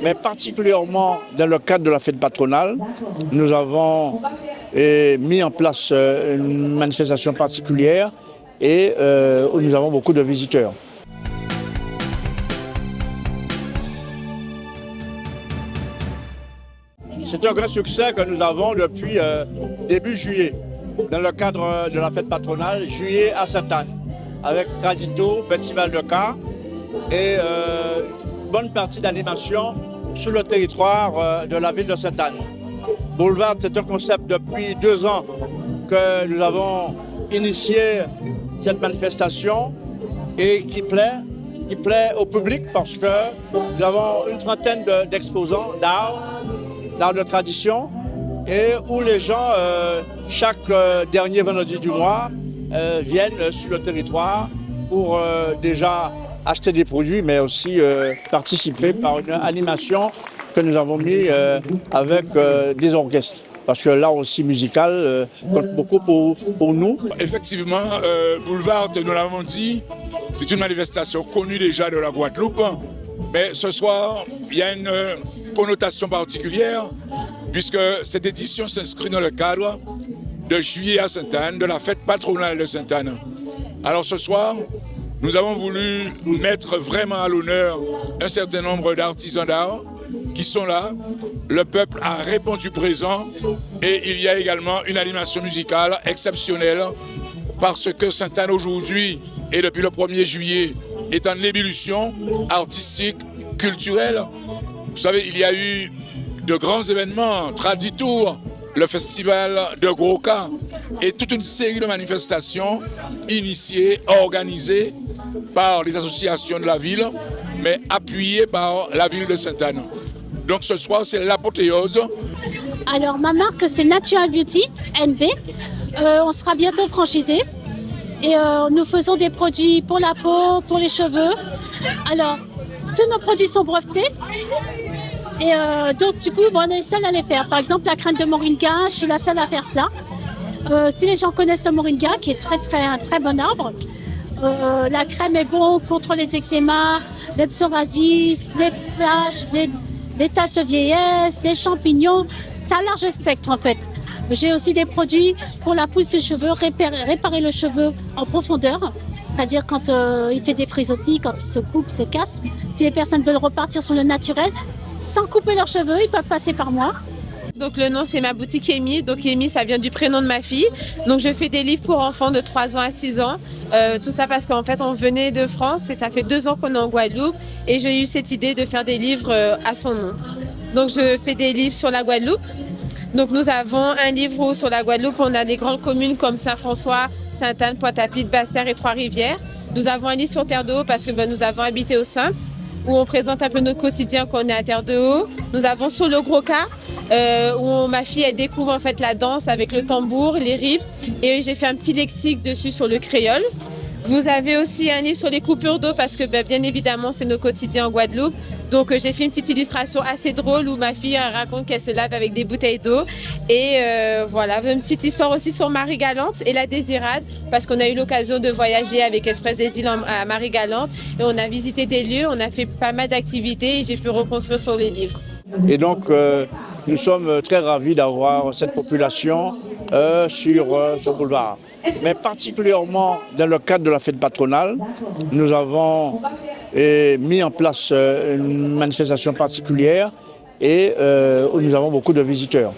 mais particulièrement dans le cadre de la fête patronale, nous avons mis en place une manifestation particulière et où nous avons beaucoup de visiteurs. C'est un grand succès que nous avons depuis début juillet, dans le cadre de la fête patronale, juillet à Sainte-Anne, avec Tradito, Festival de Cas et une bonne partie d'animation sur le territoire de la ville de Sainte-Anne. Boulevard, c'est un concept depuis 2 ans que nous avons initié cette manifestation et qui plaît au public parce que nous avons une trentaine d'exposants d'art de tradition et où les gens, chaque dernier vendredi du mois, viennent sur le territoire pour déjà acheter des produits, mais aussi participer par une animation que nous avons mis avec des orchestres. Parce que l'art aussi musical compte beaucoup pour nous. Effectivement, Boulevard, nous l'avons dit, c'est une manifestation connue déjà de la Guadeloupe. Mais ce soir, il y a une connotation particulière, puisque cette édition s'inscrit dans le cadre de juillet à Sainte-Anne, de la fête patronale de Sainte-Anne. Alors ce soir, nous avons voulu mettre vraiment à l'honneur un certain nombre d'artisans d'art qui sont là. Le peuple a répondu présent et il y a également une animation musicale exceptionnelle parce que Sainte-Anne aujourd'hui et depuis le 1er juillet est en ébullition artistique, culturelle. Vous savez, il y a eu de grands événements, Traditour, le festival de Gros Cas et toute une série de manifestations initiées, organisées par les associations de la ville, mais appuyées par la ville de Sainte-Anne. Donc ce soir, c'est l'apothéose. Alors ma marque, c'est Natural Beauty, NB. On sera bientôt franchisé. Et nous faisons des produits pour la peau, pour les cheveux. Alors, tous nos produits sont brevetés. Et donc du coup, on est seul à les faire. Par exemple, la crème de moringa, je suis la seule à faire cela. Si les gens connaissent le moringa, qui est un très bon arbre, la crème est bonne contre les eczémas, les psoriasis, les taches de vieillesse, les champignons. C'est un large spectre en fait. J'ai aussi des produits pour la pousse de cheveux, réparer le cheveu en profondeur. C'est-à-dire quand il fait des frisottis, quand il se coupe, se casse. Si les personnes veulent repartir sur le naturel, sans couper leurs cheveux, ils peuvent passer par moi. Donc le nom c'est ma boutique Amy, donc Amy ça vient du prénom de ma fille. Donc je fais des livres pour enfants de 3 ans à 6 ans. Tout ça parce qu'en fait on venait de France et ça fait 2 ans qu'on est en Guadeloupe et j'ai eu cette idée de faire des livres à son nom. Donc je fais des livres sur la Guadeloupe. Donc nous avons un livre sur la Guadeloupe, on a des grandes communes comme Saint-François, Sainte-Anne, Pointe-à-Pitre, Basse-Terre et Trois-Rivières. Nous avons un livre sur Terre de Haut parce que nous avons habité aux Saintes, où on présente un peu notre quotidien quand on est à Terre de Haut. Nous avons sur le Gros Cas, où ma fille elle découvre en fait la danse avec le tambour, les rips, et j'ai fait un petit lexique dessus sur le créole. Vous avez aussi un livre sur les coupures d'eau parce que bien évidemment c'est nos quotidiens en Guadeloupe. Donc j'ai fait une petite illustration assez drôle où ma fille raconte qu'elle se lave avec des bouteilles d'eau. Et voilà, une petite histoire aussi sur Marie-Galante et la Désirade parce qu'on a eu l'occasion de voyager avec Express des îles à Marie-Galante et on a visité des lieux, on a fait pas mal d'activités et j'ai pu reconstruire sur les livres. Et donc nous sommes très ravis d'avoir cette population sur ce boulevard. Mais particulièrement dans le cadre de la fête patronale, nous avons mis en place une manifestation particulière et où nous avons beaucoup de visiteurs.